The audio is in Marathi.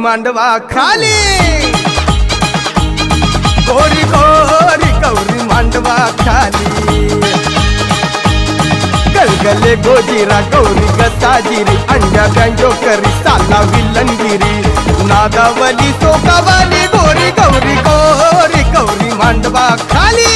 मांडवा खाली गोरी गोरी गौरी मांडवा खाली गलगले गोजीरा गौरी गसाजिरी अंड्या ब्यांजो करी साला विलनगिरी नादावली सोकावाली गोरी गौरी गोरी गौरी मांडवा खाली